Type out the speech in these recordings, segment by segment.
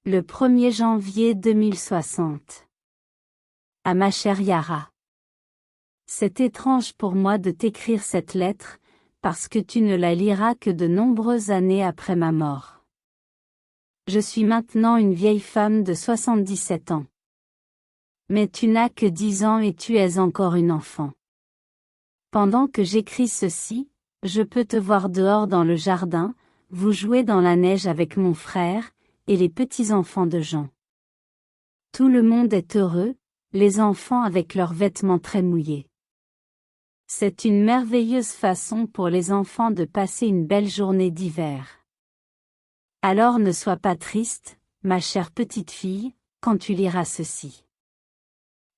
Le 1er janvier 2060. À ma chère Yara. C'est étrange pour moi de t'écrire cette lettre, parce que tu ne la liras que de nombreuses années après ma mort. Je suis maintenant une vieille femme de 77 ans. Mais tu n'as que 10 ans et tu es encore une enfant. Pendant que j'écris ceci, je peux te voir dehors dans le jardin, vous jouer dans la neige avec mon frère, et les petits-enfants de Jean. Tout le monde est heureux, les enfants avec leurs vêtements très mouillés. C'est une merveilleuse façon pour les enfants de passer une belle journée d'hiver. Alors ne sois pas triste, ma chère petite fille, quand tu liras ceci.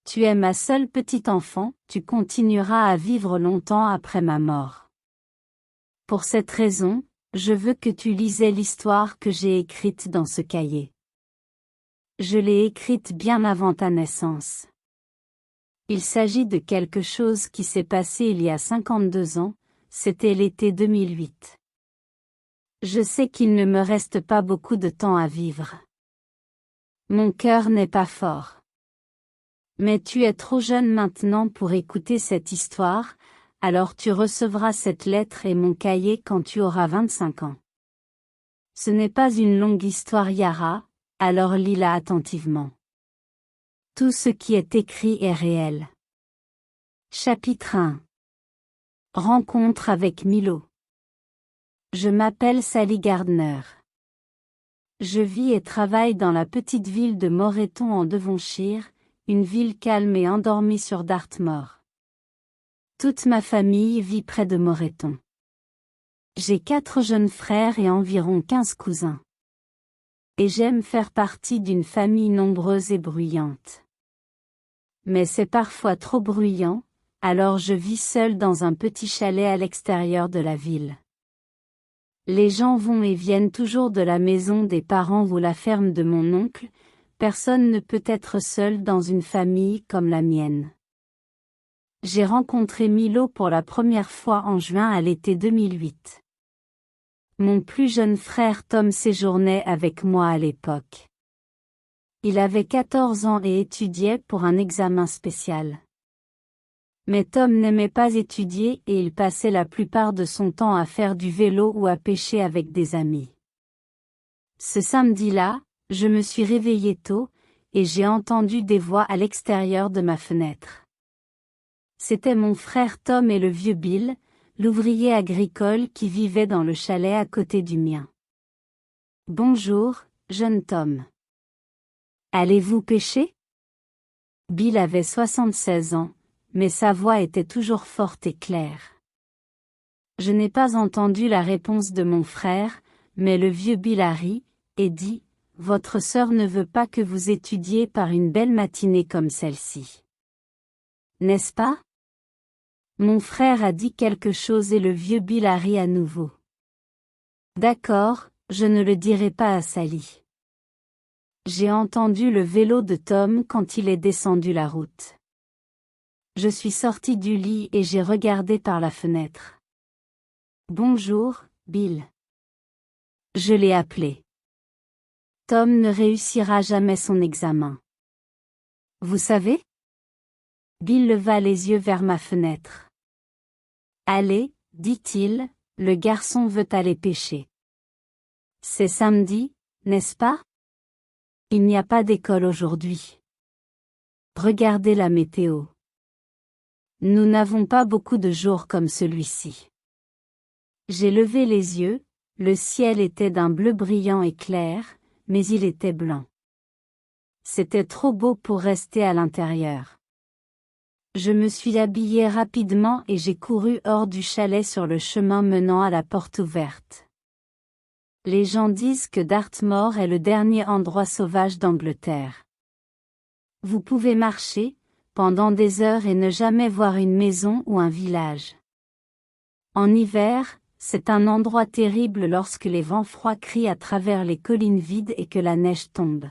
Tu es ma seule petite enfant, tu continueras à vivre longtemps après ma mort. Pour cette raison, je veux que tu lises l'histoire que j'ai écrite dans ce cahier. Je l'ai écrite bien avant ta naissance. Il s'agit de quelque chose qui s'est passé il y a 52 ans, c'était l'été 2008. Je sais qu'il ne me reste pas beaucoup de temps à vivre. Mon cœur n'est pas fort. Mais tu es trop jeune maintenant pour écouter cette histoire, alors tu recevras cette lettre et mon cahier quand tu auras 25 ans. Ce n'est pas une longue histoire Yara, alors lis-la attentivement. Tout ce qui est écrit est réel. Chapitre 1. Rencontre avec Milo. Je m'appelle Sally Gardner. Je vis et travaille dans la petite ville de Moreton en Devonshire, une ville calme et endormie sur Dartmoor. Toute ma famille vit près de Moreton. J'ai 4 jeunes frères et environ 15 cousins. Et j'aime faire partie d'une famille nombreuse et bruyante. Mais c'est parfois trop bruyant, alors je vis seule dans un petit chalet à l'extérieur de la ville. Les gens vont et viennent toujours de la maison des parents ou la ferme de mon oncle, personne ne peut être seul dans une famille comme la mienne. J'ai rencontré Milo pour la première fois en juin à l'été 2008. Mon plus jeune frère Tom séjournait avec moi à l'époque. Il avait 14 ans et étudiait pour un examen spécial. Mais Tom n'aimait pas étudier et il passait la plupart de son temps à faire du vélo ou à pêcher avec des amis. Ce samedi-là, je me suis réveillée tôt, et j'ai entendu des voix à l'extérieur de ma fenêtre. C'était mon frère Tom et le vieux Bill, l'ouvrier agricole qui vivait dans le chalet à côté du mien. « Bonjour, jeune Tom. Allez-vous pêcher ?» Bill avait 76 ans, mais sa voix était toujours forte et claire. Je n'ai pas entendu la réponse de mon frère, mais le vieux Bill a ri, et dit, « Votre sœur ne veut pas que vous étudiez par une belle matinée comme celle-ci. N'est-ce pas ?» Mon frère a dit quelque chose et le vieux Bill a ri à nouveau. « D'accord, je ne le dirai pas à Sally. » J'ai entendu le vélo de Tom quand il est descendu la route. Je suis sortie du lit et j'ai regardé par la fenêtre. « Bonjour, Bill. » Je l'ai appelé. Tom ne réussira jamais son examen. Vous savez? Bill leva les yeux vers ma fenêtre. Allez, dit-il, le garçon veut aller pêcher. C'est samedi, n'est-ce pas? Il n'y a pas d'école aujourd'hui. Regardez la météo. Nous n'avons pas beaucoup de jours comme celui-ci. J'ai levé les yeux, le ciel était d'un bleu brillant et clair, mais il était blanc. C'était trop beau pour rester à l'intérieur. Je me suis habillée rapidement et j'ai couru hors du chalet sur le chemin menant à la porte ouverte. Les gens disent que Dartmoor est le dernier endroit sauvage d'Angleterre. Vous pouvez marcher, pendant des heures et ne jamais voir une maison ou un village. En hiver, c'est un endroit terrible lorsque les vents froids crient à travers les collines vides et que la neige tombe.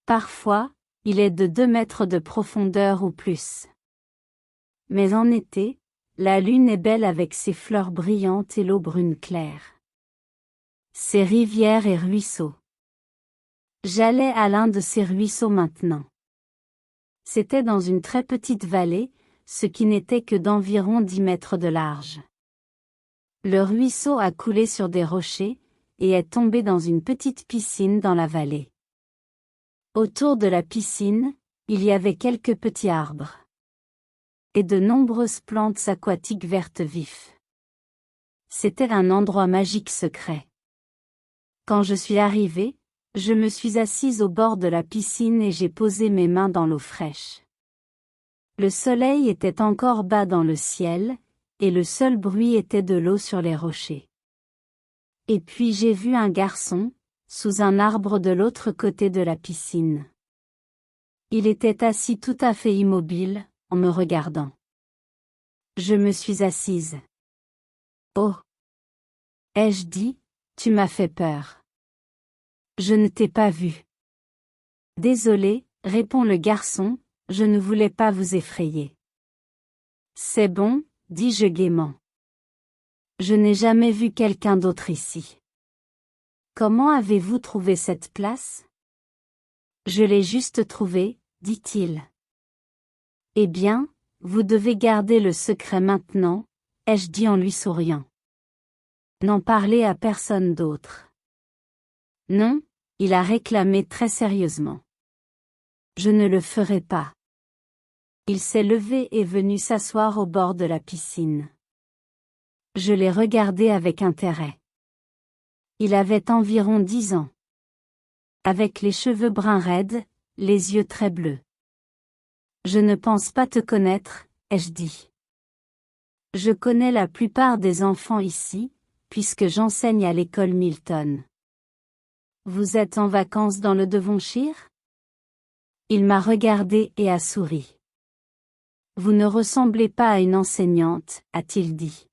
Parfois, il est de 2 mètres de profondeur ou plus. Mais en été, la lune est belle avec ses fleurs brillantes et l'eau brune claire. Ses rivières et ruisseaux. J'allais à l'un de ces ruisseaux maintenant. C'était dans une très petite vallée, ce qui n'était que d'environ 10 mètres de large. Le ruisseau a coulé sur des rochers, et est tombé dans une petite piscine dans la vallée. Autour de la piscine, il y avait quelques petits arbres. Et de nombreuses plantes aquatiques vertes vives. C'était un endroit magique secret. Quand je suis arrivée, je me suis assise au bord de la piscine et j'ai posé mes mains dans l'eau fraîche. Le soleil était encore bas dans le ciel, et le seul bruit était de l'eau sur les rochers. Et puis j'ai vu un garçon, sous un arbre de l'autre côté de la piscine. Il était assis tout à fait immobile, en me regardant. Je me suis assise. Oh! Ai-je dit, tu m'as fait peur. Je ne t'ai pas vu. Désolé, répond le garçon, je ne voulais pas vous effrayer. C'est bon, dis-je gaiement. Je n'ai jamais vu quelqu'un d'autre ici. Comment avez-vous trouvé cette place? Je l'ai juste trouvée, dit-il. Eh bien, vous devez garder le secret maintenant, ai-je dit en lui souriant. N'en parlez à personne d'autre. Non, il a réclamé très sérieusement. Je ne le ferai pas. Il s'est levé et venu s'asseoir au bord de la piscine. Je l'ai regardé avec intérêt. Il avait environ 10 ans. Avec les cheveux bruns raides, les yeux très bleus. Je ne pense pas te connaître, ai-je dit. Je connais la plupart des enfants ici, puisque j'enseigne à l'école Milton. Vous êtes en vacances dans le Devonshire? Il m'a regardé et a souri. Vous ne ressemblez pas à une enseignante, a-t-il dit.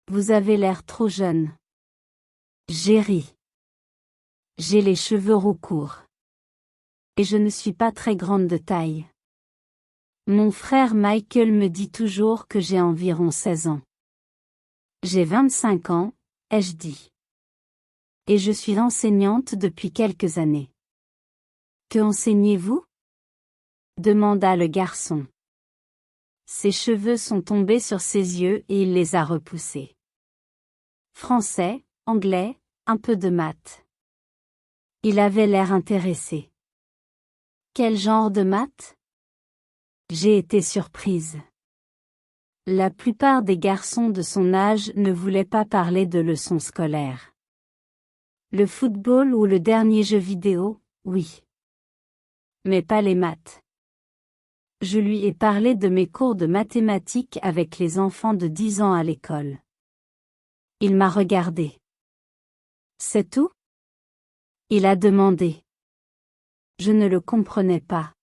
Vous avez l'air trop jeune. J'ai ri. J'ai les cheveux roux courts. Et je ne suis pas très grande de taille. Mon frère Michael me dit toujours que j'ai environ 16 ans. J'ai 25 ans, ai-je dit. Et je suis enseignante depuis quelques années. Que enseignez-vous? Demanda le garçon. Ses cheveux sont tombés sur ses yeux et il les a repoussés. Français, anglais, un peu de maths. Il avait l'air intéressé. Quel genre de maths? J'ai été surprise. La plupart des garçons de son âge ne voulaient pas parler de leçons scolaires. Le football ou le dernier jeu vidéo, oui. Mais pas les maths. Je lui ai parlé de mes cours de mathématiques avec les enfants de 10 ans à l'école. Il m'a regardé. C'est tout? Il a demandé. Je ne le comprenais pas.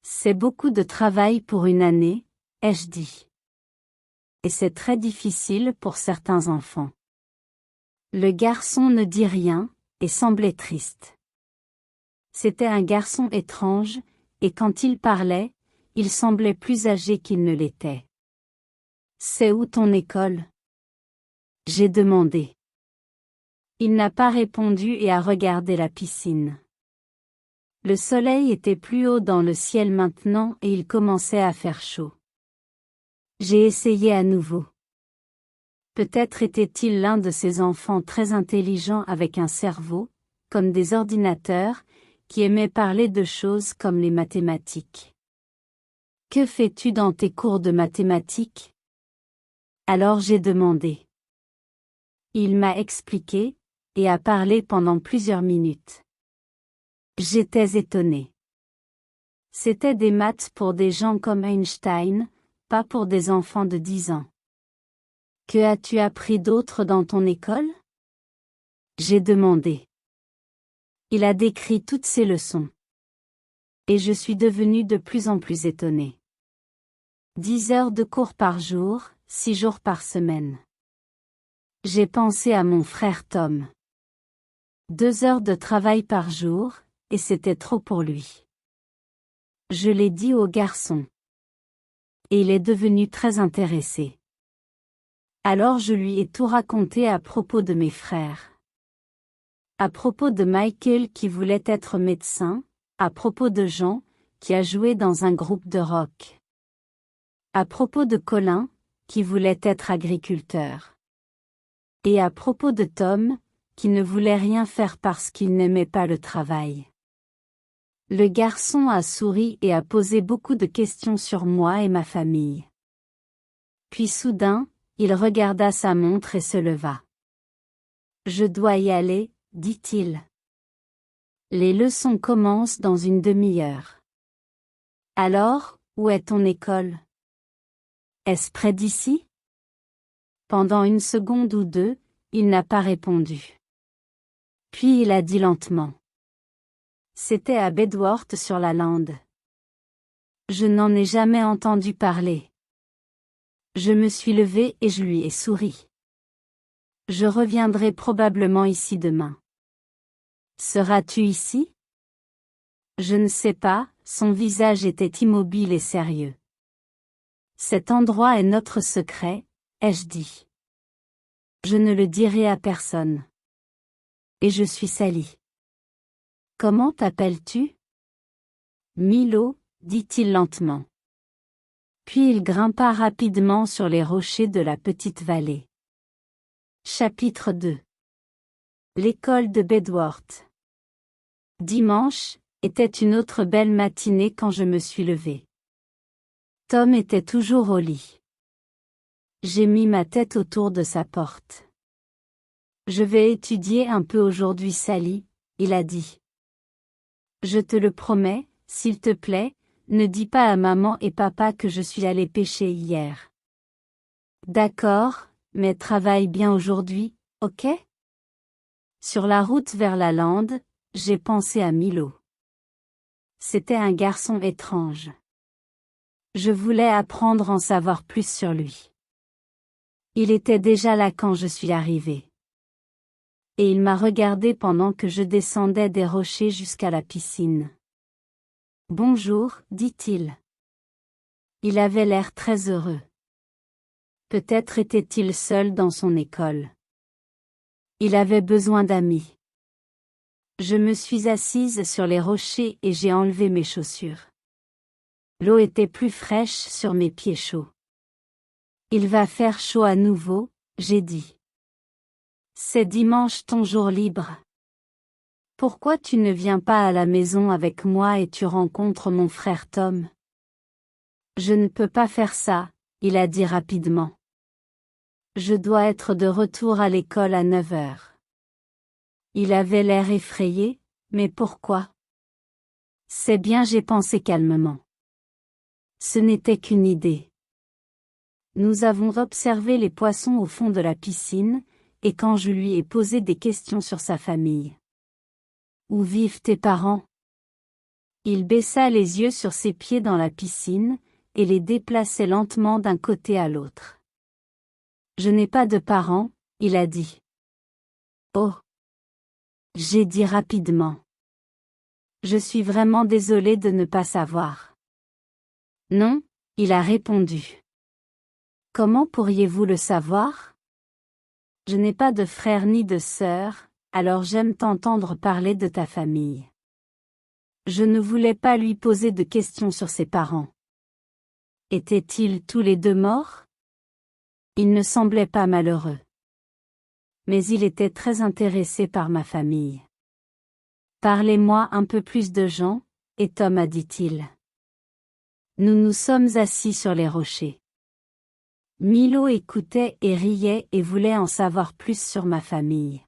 C'est beaucoup de travail pour une année, ai-je dit. Et c'est très difficile pour certains enfants. Le garçon ne dit rien, et semblait triste. C'était un garçon étrange, et quand il parlait, il semblait plus âgé qu'il ne l'était. C'est où ton école? J'ai demandé. Il n'a pas répondu et a regardé la piscine. Le soleil était plus haut dans le ciel maintenant et il commençait à faire chaud. J'ai essayé à nouveau. Peut-être était-il l'un de ces enfants très intelligents avec un cerveau, comme des ordinateurs, qui aimaient parler de choses comme les mathématiques. Que fais-tu dans tes cours de mathématiques? Alors j'ai demandé. Il m'a expliqué, et a parlé pendant plusieurs minutes. J'étais étonnée. C'était des maths pour des gens comme Einstein, pas pour des enfants de 10 ans. Que as-tu appris d'autre dans ton école? J'ai demandé. Il a décrit toutes ses leçons. Et je suis devenue de plus en plus étonnée. 10 heures de cours par jour, 6 jours par semaine. J'ai pensé à mon frère Tom. 2 heures de travail par jour, et c'était trop pour lui. Je l'ai dit au garçon. Et il est devenu très intéressé. Alors je lui ai tout raconté à propos de mes frères. À propos de Michael qui voulait être médecin, à propos de Jean, qui a joué dans un groupe de rock. À propos de Colin, qui voulait être agriculteur. Et à propos de Tom, qui ne voulait rien faire parce qu'il n'aimait pas le travail. Le garçon a souri et a posé beaucoup de questions sur moi et ma famille. Puis soudain, il regarda sa montre et se leva. Je dois y aller, dit-il. Les leçons commencent dans une demi-heure. Alors, où est ton école? Est-ce près d'ici? Pendant une seconde ou deux, il n'a pas répondu. Puis il a dit lentement. C'était à Bedworth sur la lande. Je n'en ai jamais entendu parler. Je me suis levé et je lui ai souri. Je reviendrai probablement ici demain. Seras-tu ici? Je ne sais pas, son visage était immobile et sérieux. Cet endroit est notre secret, ai-je dit. Je ne le dirai à personne. Et je suis Sally. Comment t'appelles-tu? Milo, dit-il lentement. Puis il grimpa rapidement sur les rochers de la petite vallée. Chapitre 2. L'école de Bedworth. Dimanche, était une autre belle matinée quand je me suis levée. Tom était toujours au lit. J'ai mis ma tête autour de sa porte. Je vais étudier un peu aujourd'hui, Sally, il a dit. Je te le promets, s'il te plaît, ne dis pas à maman et papa que je suis allé pêcher hier. D'accord, mais travaille bien aujourd'hui, ok? Sur la route vers la lande, j'ai pensé à Milo. C'était un garçon étrange. Je voulais apprendre à en savoir plus sur lui. Il était déjà là quand je suis arrivée. Et il m'a regardé pendant que je descendais des rochers jusqu'à la piscine. Bonjour, dit-il. Il avait l'air très heureux. Peut-être était-il seul dans son école. Il avait besoin d'amis. Je me suis assise sur les rochers et j'ai enlevé mes chaussures. L'eau était plus fraîche sur mes pieds chauds. Il va faire chaud à nouveau, j'ai dit. C'est dimanche ton jour libre. Pourquoi tu ne viens pas à la maison avec moi et tu rencontres mon frère Tom? Je ne peux pas faire ça, il a dit rapidement. Je dois être de retour à l'école à 9 heures. Il avait l'air effrayé, mais pourquoi? C'est bien, j'ai pensé calmement. Ce n'était qu'une idée. Nous avons observé les poissons au fond de la piscine, et quand je lui ai posé des questions sur sa famille. Où vivent tes parents? Il baissa les yeux sur ses pieds dans la piscine, et les déplaçait lentement d'un côté à l'autre. Je n'ai pas de parents, il a dit. Oh! J'ai dit rapidement. Je suis vraiment désolé de ne pas savoir. Non, il a répondu. Comment pourriez-vous le savoir? Je n'ai pas de frère ni de sœur, alors j'aime t'entendre parler de ta famille. Je ne voulais pas lui poser de questions sur ses parents. Étaient-ils tous les deux morts? Il ne semblait pas malheureux. Mais il était très intéressé par ma famille. Parlez-moi un peu plus de Jean, et Tom, a dit-il. Nous nous sommes assis sur les rochers. Milo écoutait et riait et voulait en savoir plus sur ma famille.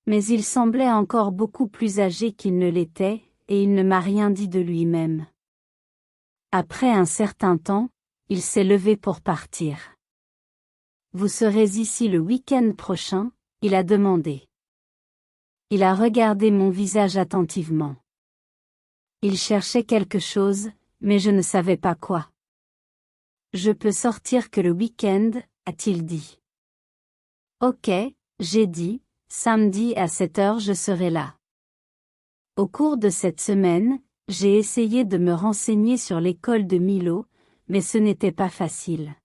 Mais il semblait encore beaucoup plus âgé qu'il ne l'était, et il ne m'a rien dit de lui-même. Après un certain temps, il s'est levé pour partir. Vous serez ici le week-end prochain? Il a demandé. Il a regardé mon visage attentivement. Il cherchait quelque chose, mais je ne savais pas quoi. Je peux sortir que le week-end, a-t-il dit. Ok, j'ai dit, samedi à 7 heures je serai là. Au cours de cette semaine, j'ai essayé de me renseigner sur l'école de Milo, mais ce n'était pas facile.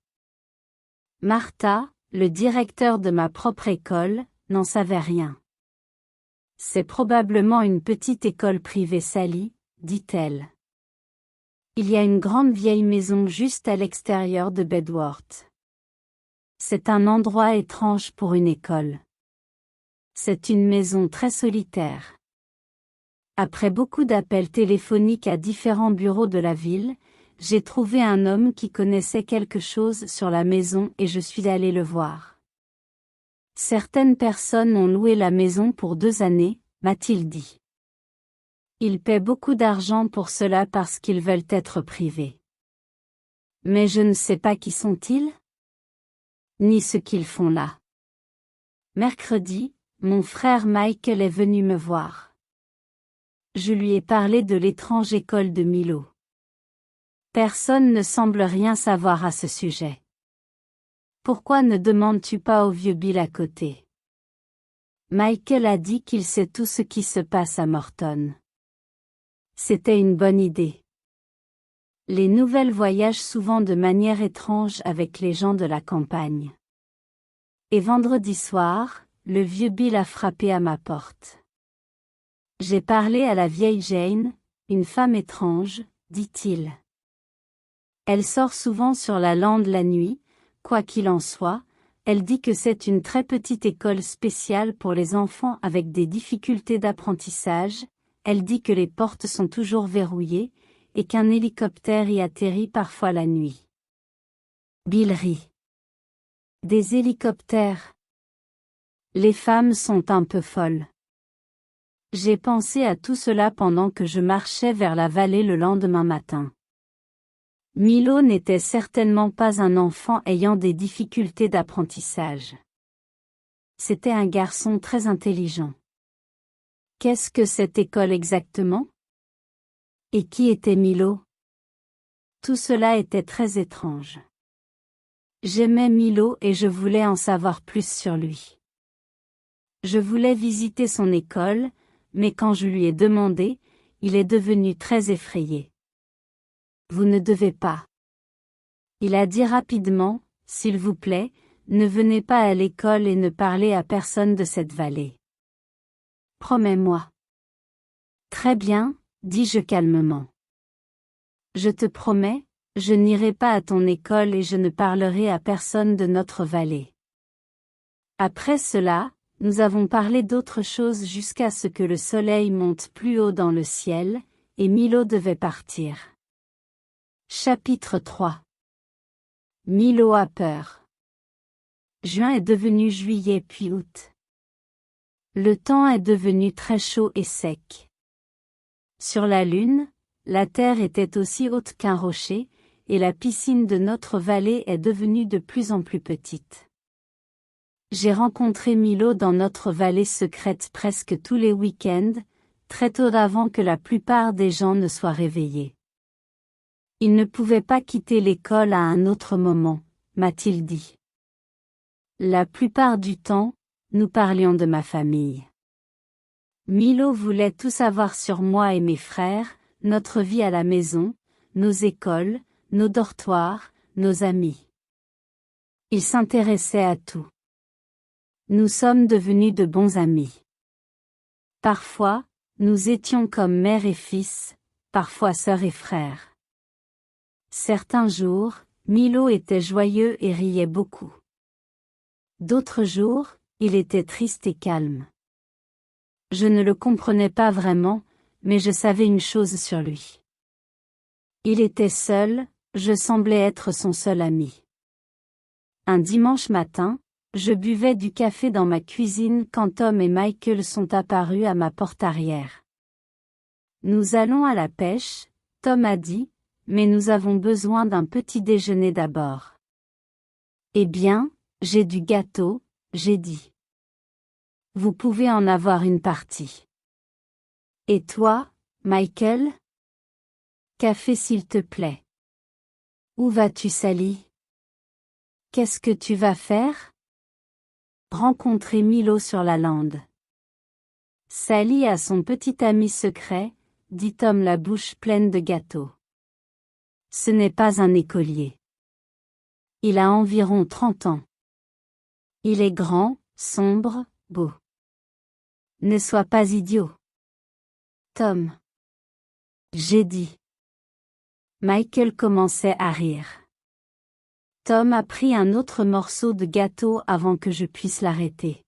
Martha, le directeur de ma propre école, n'en savait rien. C'est probablement une petite école privée Sally, dit-elle. Il y a une grande vieille maison juste à l'extérieur de Bedworth. C'est un endroit étrange pour une école. C'est une maison très solitaire. Après beaucoup d'appels téléphoniques à différents bureaux de la ville, j'ai trouvé un homme qui connaissait quelque chose sur la maison et je suis allé le voir. Certaines personnes ont loué la maison pour 2 années, m'a-t-il dit. Ils paient beaucoup d'argent pour cela parce qu'ils veulent être privés. Mais je ne sais pas qui sont-ils? Ni ce qu'ils font là. Mercredi, mon frère Michael est venu me voir. Je lui ai parlé de l'étrange école de Milo. Personne ne semble rien savoir à ce sujet. Pourquoi ne demandes-tu pas au vieux Bill à côté? Michael a dit qu'il sait tout ce qui se passe à Morton. C'était une bonne idée. Les nouvelles voyagent souvent de manière étrange avec les gens de la campagne. Et vendredi soir, le vieux Bill a frappé à ma porte. J'ai parlé à la vieille Jane, une femme étrange, dit-il. Elle sort souvent sur la lande la nuit, quoi qu'il en soit, elle dit que c'est une très petite école spéciale pour les enfants avec des difficultés d'apprentissage, elle dit que les portes sont toujours verrouillées, et qu'un hélicoptère y atterrit parfois la nuit. Bill rit. Des hélicoptères. Les femmes sont un peu folles. J'ai pensé à tout cela pendant que je marchais vers la vallée le lendemain matin. Milo n'était certainement pas un enfant ayant des difficultés d'apprentissage. C'était un garçon très intelligent. Qu'est-ce que cette école exactement? Et qui était Milo? Tout cela était très étrange. J'aimais Milo et je voulais en savoir plus sur lui. Je voulais visiter son école, mais quand je lui ai demandé, il est devenu très effrayé. Vous ne devez pas. Il a dit rapidement, s'il vous plaît, ne venez pas à l'école et ne parlez à personne de cette vallée. Promets-moi. Très bien, dis-je calmement. Je te promets, je n'irai pas à ton école et je ne parlerai à personne de notre vallée. Après cela, nous avons parlé d'autre chose jusqu'à ce que le soleil monte plus haut dans le ciel, et Milo devait partir. Chapitre 3. Milo a peur. Juin est devenu juillet puis août. Le temps est devenu très chaud et sec. Sur la Lune, la terre était aussi haute qu'un rocher, et la piscine de notre vallée est devenue de plus en plus petite. J'ai rencontré Milo dans notre vallée secrète presque tous les week-ends, très tôt avant que la plupart des gens ne soient réveillés. Il ne pouvait pas quitter l'école à un autre moment, m'a-t-il dit. La plupart du temps, nous parlions de ma famille. Milo voulait tout savoir sur moi et mes frères, notre vie à la maison, nos écoles, nos dortoirs, nos amis. Il s'intéressait à tout. Nous sommes devenus de bons amis. Parfois, nous étions comme mère et fils, parfois sœur et frère. Certains jours, Milo était joyeux et riait beaucoup. D'autres jours, il était triste et calme. Je ne le comprenais pas vraiment, mais je savais une chose sur lui. Il était seul, je semblais être son seul ami. Un dimanche matin, je buvais du café dans ma cuisine quand Tom et Michael sont apparus à ma porte arrière. Nous allons à la pêche, Tom a dit, mais nous avons besoin d'un petit déjeuner d'abord. Eh bien, j'ai du gâteau, j'ai dit. Vous pouvez en avoir une partie. Et toi, Michael? Café s'il te plaît. Où vas-tu, Sally? Qu'est-ce que tu vas faire? Rencontrer Milo sur la lande. Sally a son petit ami secret, dit Tom la bouche pleine de gâteau. Ce n'est pas un écolier. Il a environ 30 ans. Il est grand, sombre, beau. Ne sois pas idiot. Tom. J'ai dit. Michael commençait à rire. Tom a pris un autre morceau de gâteau avant que je puisse l'arrêter.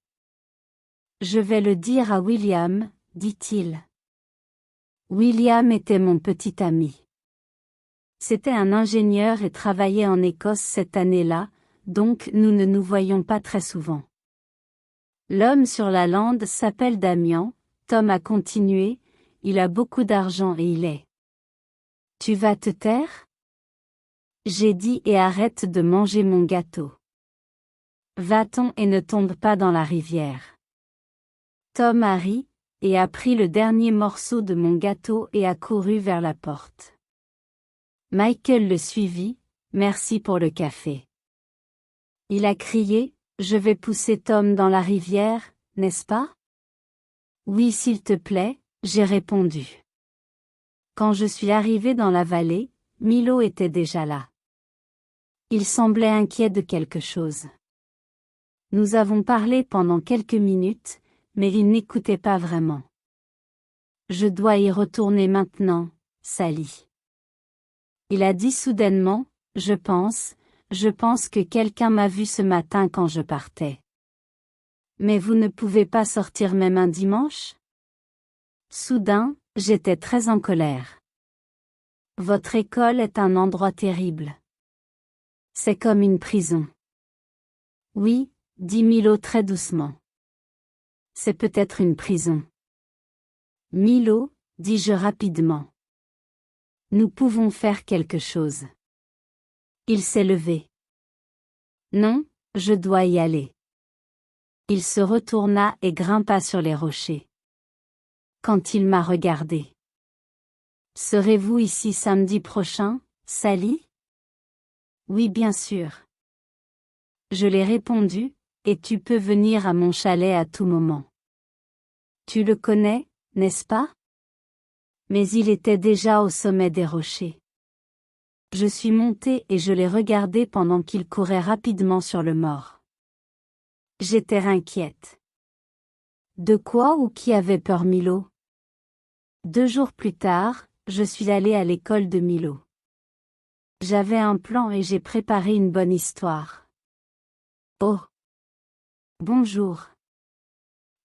Je vais le dire à William, dit-il. William était mon petit ami. C'était un ingénieur et travaillait en Écosse cette année-là, donc nous ne nous voyions pas très souvent. L'homme sur la lande s'appelle Damien, Tom a continué, il a beaucoup d'argent et il est. Tu vas te taire? J'ai dit et arrête de manger mon gâteau. Va-t'en et ne tombe pas dans la rivière. Tom a ri, et a pris le dernier morceau de mon gâteau et a couru vers la porte. Michael le suivit, merci pour le café. Il a crié, je vais pousser Tom dans la rivière, n'est-ce pas? Oui s'il te plaît, j'ai répondu. Quand je suis arrivé dans la vallée, Milo était déjà là. Il semblait inquiet de quelque chose. Nous avons parlé pendant quelques minutes, mais il n'écoutait pas vraiment. Je dois y retourner maintenant, Sally. Il a dit soudainement, je pense que quelqu'un m'a vu ce matin quand je partais. Mais vous ne pouvez pas sortir même un dimanche? Soudain, j'étais très en colère. Votre école est un endroit terrible. C'est comme une prison. Oui, dit Milo très doucement. C'est peut-être une prison. Milo, dis-je rapidement. Nous pouvons faire quelque chose. Il s'est levé. Non, je dois y aller. Il se retourna et grimpa sur les rochers. Quand il m'a regardé. Serez-vous ici samedi prochain, Sally? Oui bien sûr. Je l'ai répondu, et tu peux venir à mon chalet à tout moment. Tu le connais, n'est-ce pas? Mais il était déjà au sommet des rochers. Je suis montée et je l'ai regardé pendant qu'il courait rapidement sur le mort. J'étais inquiète. De quoi ou qui avait peur Milo? 2 jours plus tard, je suis allée à l'école de Milo. J'avais un plan et j'ai préparé une bonne histoire. Oh! Bonjour.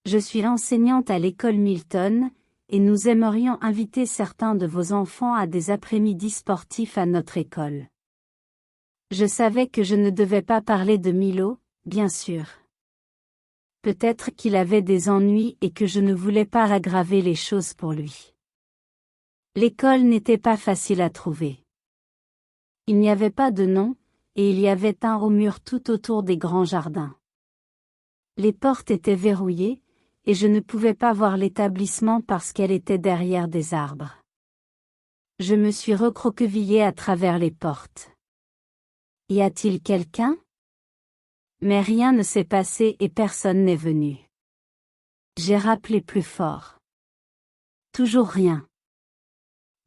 Je suis l'enseignante à l'école Milton, et nous aimerions inviter certains de vos enfants à des après-midi sportifs à notre école. Je savais que je ne devais pas parler de Milo, bien sûr. Peut-être qu'il avait des ennuis et que je ne voulais pas aggraver les choses pour lui. L'école n'était pas facile à trouver. Il n'y avait pas de nom, et il y avait un au mur tout autour des grands jardins. Les portes étaient verrouillées, et je ne pouvais pas voir l'établissement parce qu'elle était derrière des arbres. Je me suis recroquevillée à travers les portes. Y a-t-il quelqu'un? Mais rien ne s'est passé et personne n'est venu. J'ai rappelé plus fort. Toujours rien.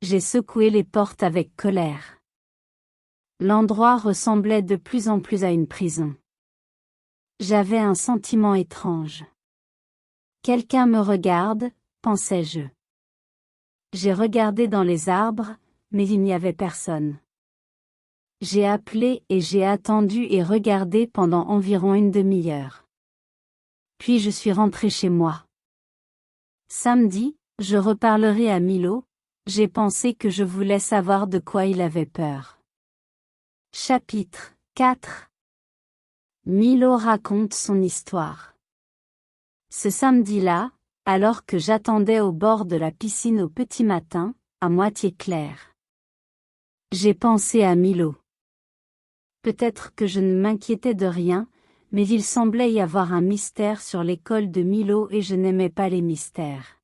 J'ai secoué les portes avec colère. L'endroit ressemblait de plus en plus à une prison. J'avais un sentiment étrange. Quelqu'un me regarde, pensais-je. J'ai regardé dans les arbres, mais il n'y avait personne. J'ai appelé et j'ai attendu et regardé pendant environ une demi-heure. Puis je suis rentrée chez moi. Samedi, je reparlerai à Milo, j'ai pensé que je voulais savoir de quoi il avait peur. Chapitre 4. Milo raconte son histoire. Ce samedi-là, alors que j'attendais au bord de la piscine au petit matin, à moitié clair. J'ai pensé à Milo. Peut-être que je ne m'inquiétais de rien, mais il semblait y avoir un mystère sur l'école de Milo et je n'aimais pas les mystères.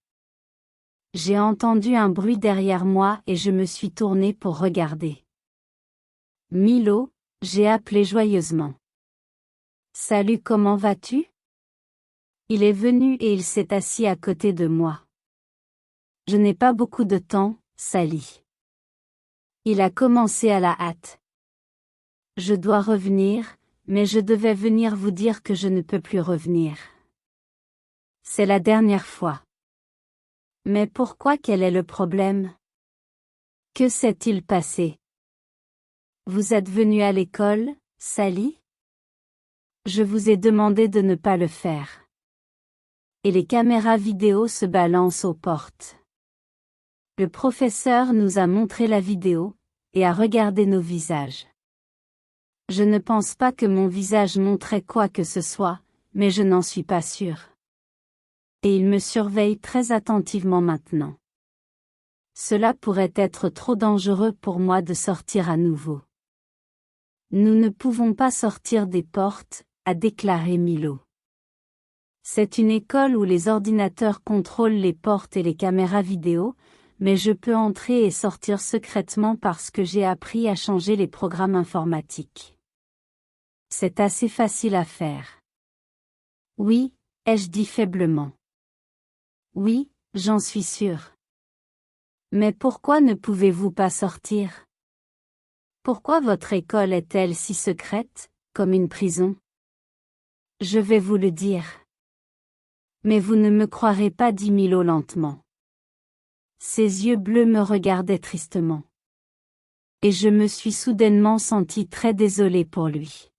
J'ai entendu un bruit derrière moi et je me suis tournée pour regarder. Milo, j'ai appelé joyeusement. Salut, comment vas-tu? Il est venu et il s'est assis à côté de moi. Je n'ai pas beaucoup de temps, Sally. Il a commencé à la hâte. Je dois revenir, mais je devais venir vous dire que je ne peux plus revenir. C'est la dernière fois. Mais pourquoi, quel est le problème? Que s'est-il passé? Vous êtes venu à l'école, Sally? Je vous ai demandé de ne pas le faire. Et les caméras vidéo se balancent aux portes. Le professeur nous a montré la vidéo, et a regardé nos visages. Je ne pense pas que mon visage montrait quoi que ce soit, mais je n'en suis pas sûre. Et il me surveille très attentivement maintenant. Cela pourrait être trop dangereux pour moi de sortir à nouveau. Nous ne pouvons pas sortir des portes, a déclaré Milo. C'est une école où les ordinateurs contrôlent les portes et les caméras vidéo, mais je peux entrer et sortir secrètement parce que j'ai appris à changer les programmes informatiques. C'est assez facile à faire. Oui, ai-je dit faiblement. Oui, j'en suis sûre. Mais pourquoi ne pouvez-vous pas sortir? Pourquoi votre école est-elle si secrète, comme une prison? Je vais vous le dire. Mais vous ne me croirez pas, dit Milo lentement. Ses yeux bleus me regardaient tristement. Et je me suis soudainement sentie très désolée pour lui.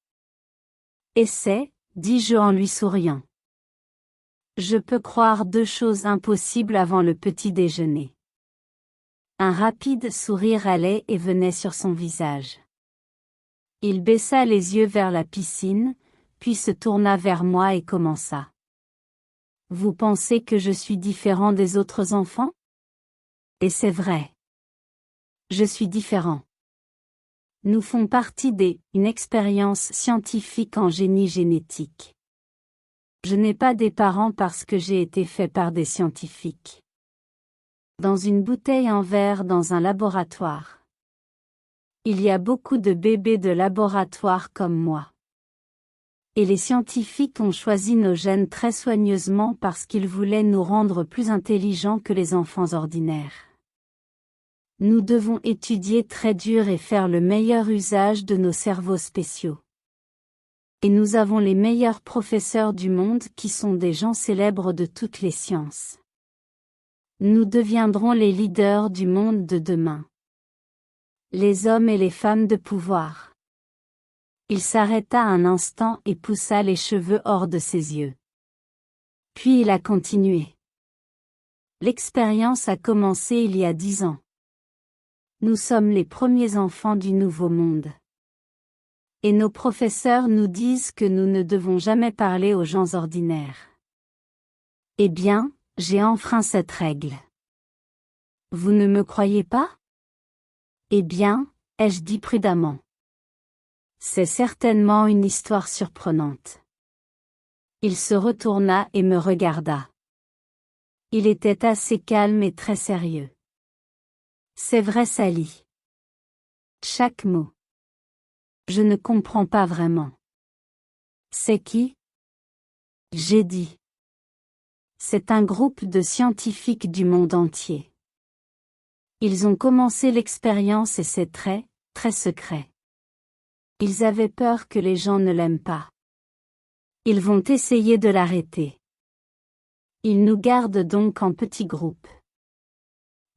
Essaie, dis-je en lui souriant. Je peux croire deux choses impossibles avant le petit déjeuner. Un rapide sourire allait et venait sur son visage. Il baissa les yeux vers la piscine, puis se tourna vers moi et commença. Vous pensez que je suis différent des autres enfants? Et c'est vrai. Je suis différent. Nous font partie une expérience scientifique en génie génétique. Je n'ai pas des parents parce que j'ai été fait par des scientifiques. Dans une bouteille en verre dans un laboratoire. Il y a beaucoup de bébés de laboratoire comme moi. Et les scientifiques ont choisi nos gènes très soigneusement parce qu'ils voulaient nous rendre plus intelligents que les enfants ordinaires. Nous devons étudier très dur et faire le meilleur usage de nos cerveaux spéciaux. Et nous avons les meilleurs professeurs du monde qui sont des gens célèbres de toutes les sciences. Nous deviendrons les leaders du monde de demain. Les hommes et les femmes de pouvoir. Il s'arrêta un instant et poussa les cheveux hors de ses yeux. Puis il a continué. L'expérience a commencé il y a 10 ans. Nous sommes les premiers enfants du nouveau monde. Et nos professeurs nous disent que nous ne devons jamais parler aux gens ordinaires. Eh bien, j'ai enfreint cette règle. Vous ne me croyez pas? Eh bien, ai-je dit prudemment. C'est certainement une histoire surprenante. Il se retourna et me regarda. Il était assez calme et très sérieux. C'est vrai, Sally. Chaque mot. Je ne comprends pas vraiment. C'est qui? J'ai dit. C'est un groupe de scientifiques du monde entier. Ils ont commencé l'expérience et c'est très, très secret. Ils avaient peur que les gens ne l'aiment pas. Ils vont essayer de l'arrêter. Ils nous gardent donc en petits groupes.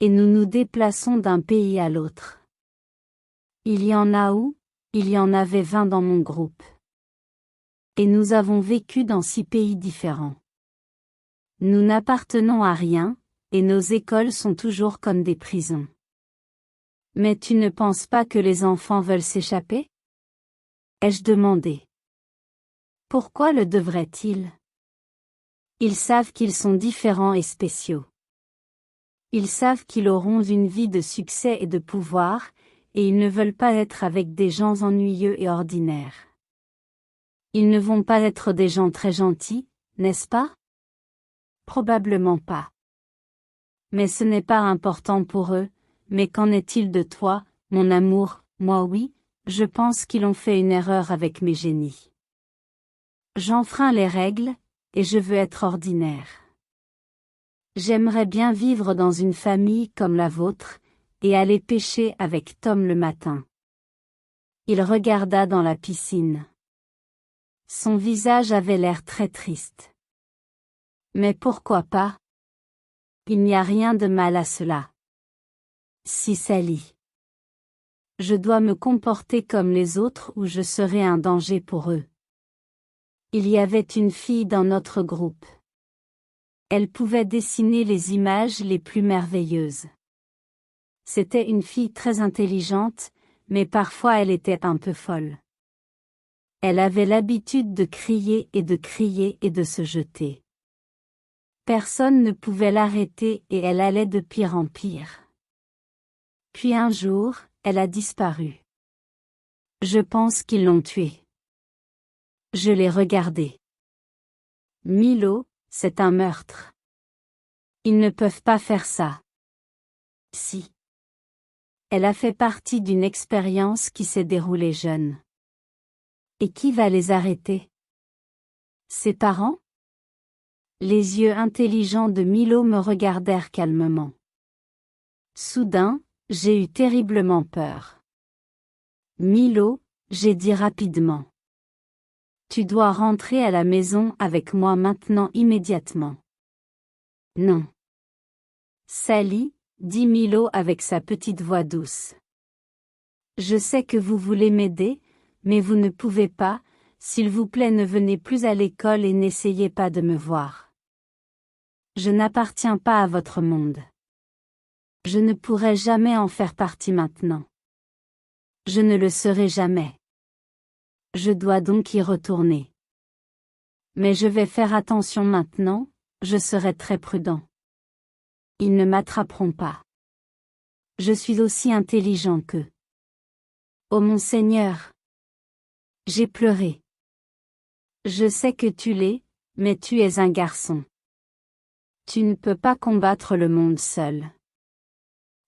Et nous nous déplaçons d'un pays à l'autre. Il y en a où? Il y en avait 20 dans mon groupe. Et nous avons vécu dans 6 pays différents. Nous n'appartenons à rien, et nos écoles sont toujours comme des prisons. Mais tu ne penses pas que les enfants veulent s'échapper? Ai-je demandé. Pourquoi le devraient-ils? Ils savent qu'ils sont différents et spéciaux. Ils savent qu'ils auront une vie de succès et de pouvoir, et ils ne veulent pas être avec des gens ennuyeux et ordinaires. Ils ne vont pas être des gens très gentils, n'est-ce pas? Probablement pas. Mais ce n'est pas important pour eux, mais qu'en est-il de toi, mon amour? Moi oui, je pense qu'ils ont fait une erreur avec mes génies. J'enfreins les règles, et je veux être ordinaire. J'aimerais bien vivre dans une famille comme la vôtre, et aller pêcher avec Tom le matin. Il regarda dans la piscine. Son visage avait l'air très triste. Mais pourquoi pas? Il n'y a rien de mal à cela. Si Sally. Je dois me comporter comme les autres ou je serai un danger pour eux. Il y avait une fille dans notre groupe. Elle pouvait dessiner les images les plus merveilleuses. C'était une fille très intelligente, mais parfois elle était un peu folle. Elle avait l'habitude de crier et de se jeter. Personne ne pouvait l'arrêter et elle allait de pire en pire. Puis un jour, elle a disparu. Je pense qu'ils l'ont tuée. Je l'ai regardée. Milo, c'est un meurtre. Ils ne peuvent pas faire ça. Si. Elle a fait partie d'une expérience qui s'est déroulée jeune. Et qui va les arrêter? Ses parents? Les yeux intelligents de Milo me regardèrent calmement. Soudain, j'ai eu terriblement peur. Milo, j'ai dit rapidement. Tu dois rentrer à la maison avec moi maintenant immédiatement. Non. Sally, dit Milo avec sa petite voix douce. Je sais que vous voulez m'aider, mais vous ne pouvez pas, s'il vous plaît ne venez plus à l'école et n'essayez pas de me voir. Je n'appartiens pas à votre monde. Je ne pourrai jamais en faire partie maintenant. Je ne le serai jamais. Je dois donc y retourner. Mais je vais faire attention maintenant, je serai très prudent. Ils ne m'attraperont pas. Je suis aussi intelligent qu'eux. Oh mon Seigneur! J'ai pleuré. Je sais que tu l'es, mais tu es un garçon. Tu ne peux pas combattre le monde seul.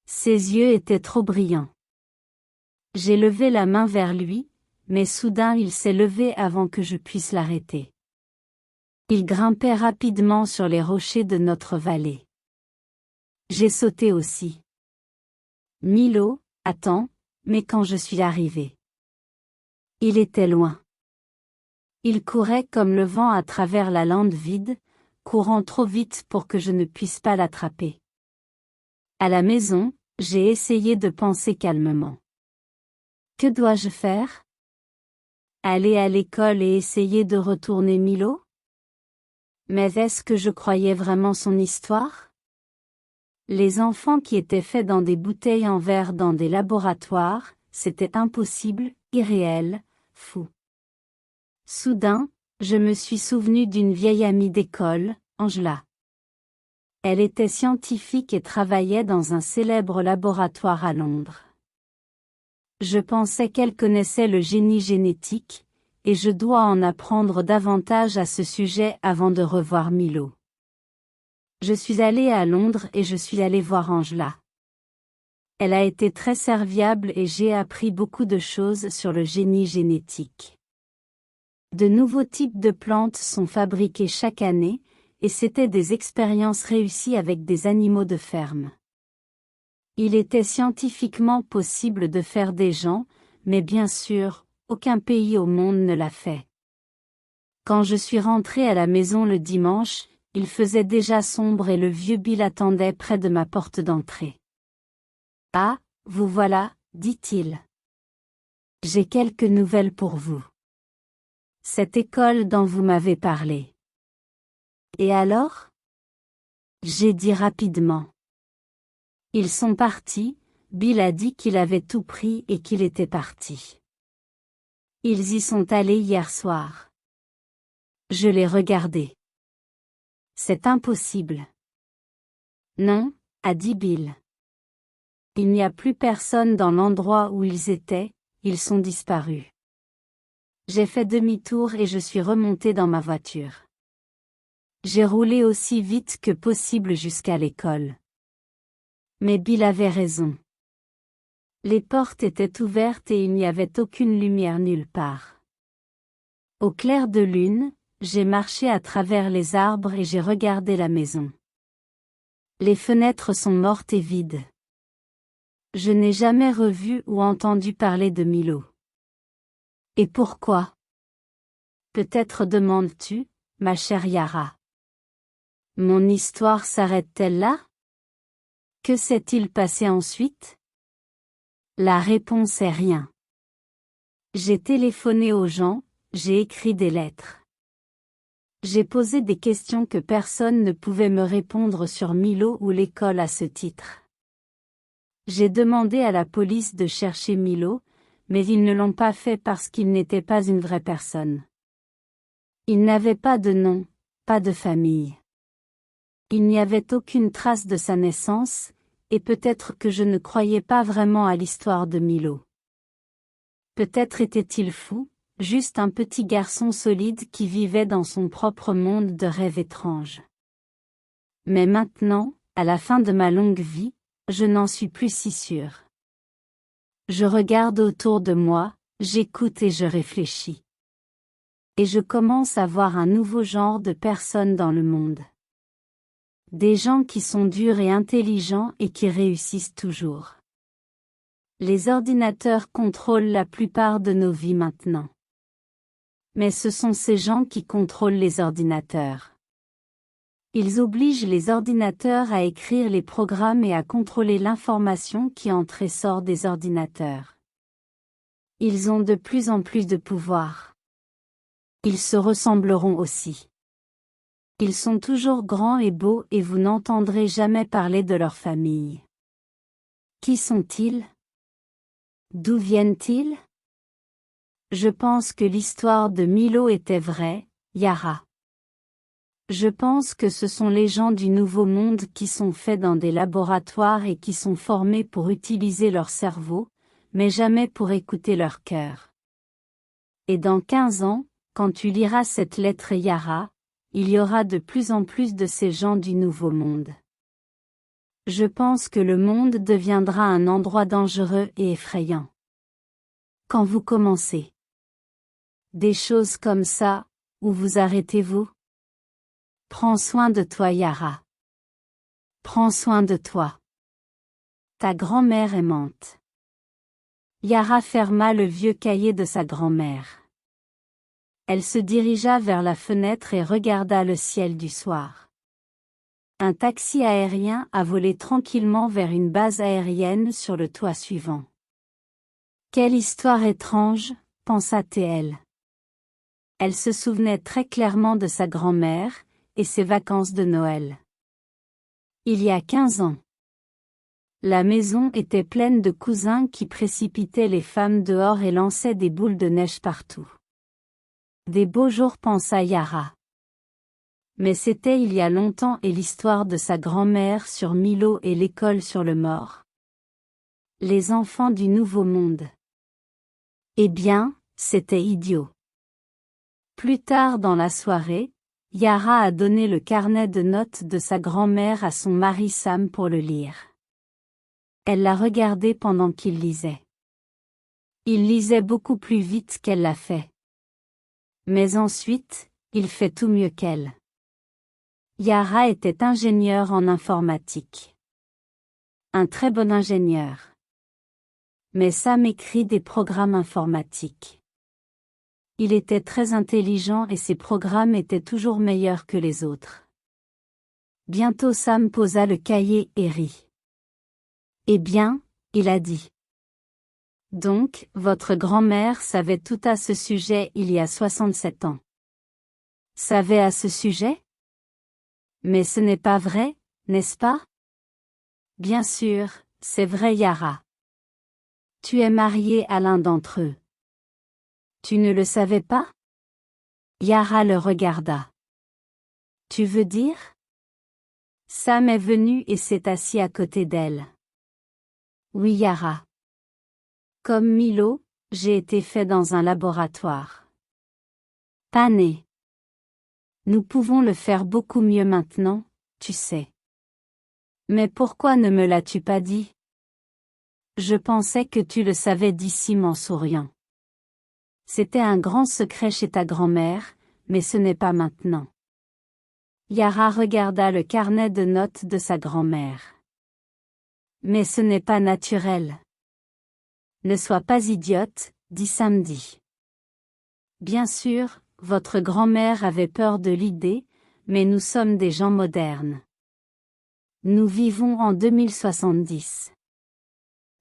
Ses yeux étaient trop brillants. J'ai levé la main vers lui, mais soudain il s'est levé avant que je puisse l'arrêter. Il grimpait rapidement sur les rochers de notre vallée. J'ai sauté aussi. Milo, attends, mais quand je suis arrivé. Il était loin. Il courait comme le vent à travers la lande vide, courant trop vite pour que je ne puisse pas l'attraper. À la maison, j'ai essayé de penser calmement. Que dois-je faire? Aller à l'école et essayer de retourner Milo? Mais est-ce que je croyais vraiment son histoire? Les enfants qui étaient faits dans des bouteilles en verre dans des laboratoires, c'était impossible, irréel, fou. Soudain, je me suis souvenu d'une vieille amie d'école, Angela. Elle était scientifique et travaillait dans un célèbre laboratoire à Londres. Je pensais qu'elle connaissait le génie génétique, et je dois en apprendre davantage à ce sujet avant de revoir Milo. Je suis allée à Londres et je suis allée voir Angela. Elle a été très serviable et j'ai appris beaucoup de choses sur le génie génétique. De nouveaux types de plantes sont fabriqués chaque année, et c'étaient des expériences réussies avec des animaux de ferme. Il était scientifiquement possible de faire des gens, mais bien sûr, aucun pays au monde ne l'a fait. Quand je suis rentrée à la maison le dimanche, il faisait déjà sombre et le vieux Bill attendait près de ma porte d'entrée. « Ah, vous voilà, dit-il. J'ai quelques nouvelles pour vous. Cette école dont vous m'avez parlé. Et alors? J'ai dit rapidement. Ils sont partis, Bill a dit qu'il avait tout pris et qu'il était parti. Ils y sont allés hier soir. Je l'ai regardé. C'est impossible. Non, a dit Bill. Il n'y a plus personne dans l'endroit où ils étaient, ils sont disparus. J'ai fait demi-tour et je suis remonté dans ma voiture. J'ai roulé aussi vite que possible jusqu'à l'école. Mais Bill avait raison. Les portes étaient ouvertes et il n'y avait aucune lumière nulle part. Au clair de lune, j'ai marché à travers les arbres et j'ai regardé la maison. Les fenêtres sont mortes et vides. Je n'ai jamais revu ou entendu parler de Milo. Et pourquoi? Peut-être demandes-tu, ma chère Yara. Mon histoire s'arrête-t-elle là? Que s'est-il passé ensuite? La réponse est rien. J'ai téléphoné aux gens, j'ai écrit des lettres. J'ai posé des questions que personne ne pouvait me répondre sur Milo ou l'école à ce titre. J'ai demandé à la police de chercher Milo, mais ils ne l'ont pas fait parce qu'il n'était pas une vraie personne. Il n'avait pas de nom, pas de famille. Il n'y avait aucune trace de sa naissance, et peut-être que je ne croyais pas vraiment à l'histoire de Milo. Peut-être était-il fou, juste un petit garçon solide qui vivait dans son propre monde de rêves étranges. Mais maintenant, à la fin de ma longue vie, je n'en suis plus si sûre. Je regarde autour de moi, j'écoute et je réfléchis. Et je commence à voir un nouveau genre de personnes dans le monde. Des gens qui sont durs et intelligents et qui réussissent toujours. Les ordinateurs contrôlent la plupart de nos vies maintenant. Mais ce sont ces gens qui contrôlent les ordinateurs. Ils obligent les ordinateurs à écrire les programmes et à contrôler l'information qui entre et sort des ordinateurs. Ils ont de plus en plus de pouvoir. Ils se ressembleront aussi. Ils sont toujours grands et beaux et vous n'entendrez jamais parler de leur famille. Qui sont-ils? D'où viennent-ils? Je pense que l'histoire de Milo était vraie, Yara. Je pense que ce sont les gens du Nouveau Monde qui sont faits dans des laboratoires et qui sont formés pour utiliser leur cerveau, mais jamais pour écouter leur cœur. Et dans 15 ans, quand tu liras cette lettre Yara, il y aura de plus en plus de ces gens du Nouveau Monde. Je pense que le monde deviendra un endroit dangereux et effrayant. Quand vous commencez des choses comme ça, où vous arrêtez-vous? Prends soin de toi Yara. Prends soin de toi. Ta grand-mère aimante. Yara ferma le vieux cahier de sa grand-mère. Elle se dirigea vers la fenêtre et regarda le ciel du soir. Un taxi aérien a volé tranquillement vers une base aérienne sur le toit suivant. Quelle histoire étrange, pensa-t-elle. Elle se souvenait très clairement de sa grand-mère, et ses vacances de Noël. Il y a 15 ans. La maison était pleine de cousins qui précipitaient les femmes dehors et lançaient des boules de neige partout. Des beaux jours pensa Yara. Mais c'était il y a longtemps et l'histoire de sa grand-mère sur Milo et l'école sur le mort. Les enfants du Nouveau Monde. Eh bien, c'était idiot. Plus tard dans la soirée, Yara a donné le carnet de notes de sa grand-mère à son mari Sam pour le lire. Elle l'a regardé pendant qu'il lisait. Il lisait beaucoup plus vite qu'elle l'a fait. Mais ensuite, il fait tout mieux qu'elle. Yara était ingénieur en informatique. Un très bon ingénieur. Mais Sam écrit des programmes informatiques. Il était très intelligent et ses programmes étaient toujours meilleurs que les autres. Bientôt Sam posa le cahier et rit. Eh bien, il a dit. Donc, votre grand-mère savait tout à ce sujet il y a 67 ans. Savait à ce sujet? Mais ce n'est pas vrai, n'est-ce pas? Bien sûr, c'est vrai Yara. Tu es marié à l'un d'entre eux. Tu ne le savais pas? Yara le regarda. Tu veux dire? Sam est venu et s'est assis à côté d'elle. Oui Yara. Comme Milo, j'ai été fait dans un laboratoire. Pas né. Nous pouvons le faire beaucoup mieux maintenant, tu sais. Mais pourquoi ne me l'as-tu pas dit? Je pensais que tu le savais, dit Sim en souriant. C'était un grand secret chez ta grand-mère, mais ce n'est pas maintenant. Yara regarda le carnet de notes de sa grand-mère. Mais ce n'est pas naturel. Ne sois pas idiote, dit Samedi. Bien sûr, votre grand-mère avait peur de l'idée, mais nous sommes des gens modernes. Nous vivons en 2070.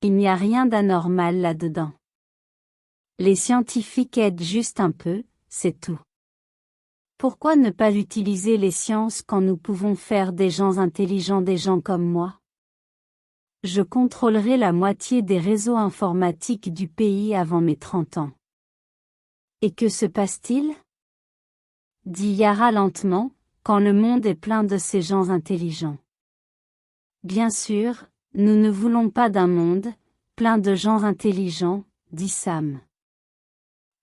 Il n'y a rien d'anormal là-dedans. Les scientifiques aident juste un peu, c'est tout. Pourquoi ne pas utiliser les sciences quand nous pouvons faire des gens intelligents, des gens comme moi? Je contrôlerai la moitié des réseaux informatiques du pays avant mes 30 ans. Et que se passe-t-il? Dit Yara lentement, quand le monde est plein de ces gens intelligents. Bien sûr, nous ne voulons pas d'un monde plein de gens intelligents, dit Sam.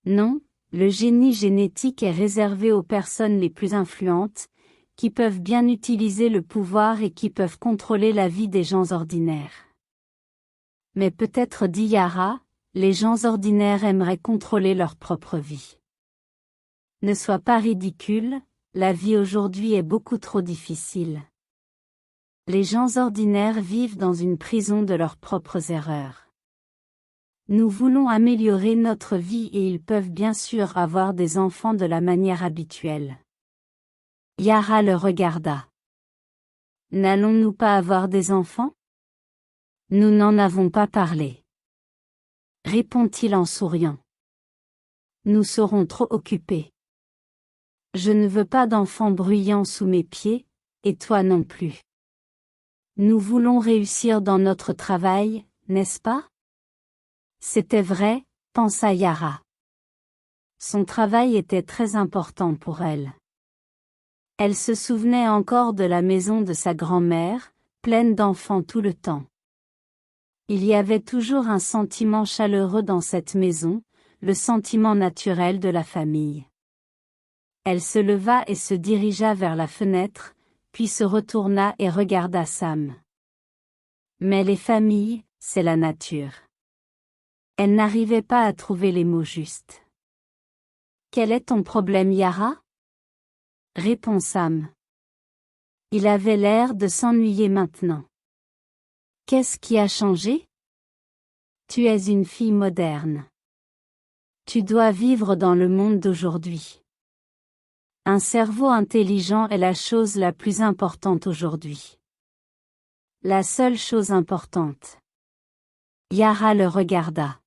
Non, le génie génétique est réservé aux personnes les plus influentes, qui peuvent bien utiliser le pouvoir et qui peuvent contrôler la vie des gens ordinaires. Mais peut-être, dit Yara, les gens ordinaires aimeraient contrôler leur propre vie. Ne sois pas ridicule, la vie aujourd'hui est beaucoup trop difficile. Les gens ordinaires vivent dans une prison de leurs propres erreurs. Nous voulons améliorer notre vie et ils peuvent bien sûr avoir des enfants de la manière habituelle. Yara le regarda. N'allons-nous pas avoir des enfants? Nous n'en avons pas parlé. Répond-il en souriant. Nous serons trop occupés. Je ne veux pas d'enfants bruyants sous mes pieds, et toi non plus. Nous voulons réussir dans notre travail, n'est-ce pas? C'était vrai, pensa Yara. Son travail était très important pour elle. Elle se souvenait encore de la maison de sa grand-mère, pleine d'enfants tout le temps. Il y avait toujours un sentiment chaleureux dans cette maison, le sentiment naturel de la famille. Elle se leva et se dirigea vers la fenêtre, puis se retourna et regarda Sam. Mais les familles, c'est la nature. Elle n'arrivait pas à trouver les mots justes. Quel est ton problème, Yara? Répond Sam. Il avait l'air de s'ennuyer maintenant. Qu'est-ce qui a changé? Tu es une fille moderne. Tu dois vivre dans le monde d'aujourd'hui. Un cerveau intelligent est la chose la plus importante aujourd'hui. La seule chose importante. Yara le regarda.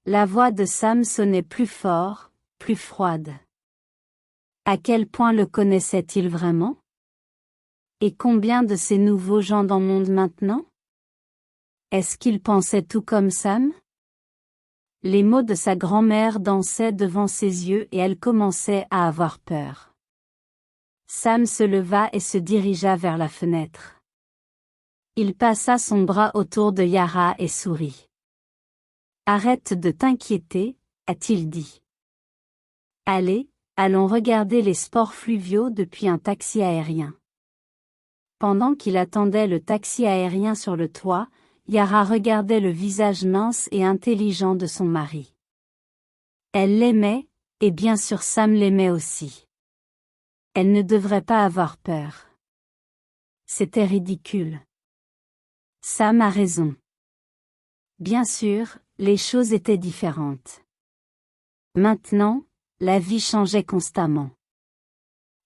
La voix de Sam sonnait plus fort, plus froide. À quel point le connaissait-il vraiment? Et combien de ces nouveaux gens dans le monde maintenant? Est-ce qu'il pensait tout comme Sam? Les mots de sa grand-mère dansaient devant ses yeux et elle commençait à avoir peur. Sam se leva et se dirigea vers la fenêtre. Il passa son bras autour de Yara et sourit. Arrête de t'inquiéter, a-t-il dit. Allez, allons regarder les sports fluviaux depuis un taxi aérien. Pendant qu'il attendait le taxi aérien sur le toit, Yara regardait le visage mince et intelligent de son mari. Elle l'aimait, et bien sûr Sam l'aimait aussi. Elle ne devrait pas avoir peur. C'était ridicule. Sam a raison. Bien sûr, les choses étaient différentes. Maintenant, la vie changeait constamment.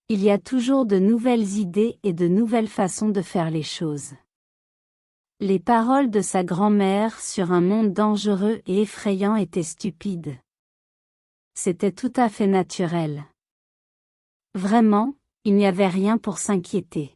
Il y a toujours de nouvelles idées et de nouvelles façons de faire les choses. Les paroles de sa grand-mère sur un monde dangereux et effrayant étaient stupides. C'était tout à fait naturel. Vraiment, il n'y avait rien pour s'inquiéter.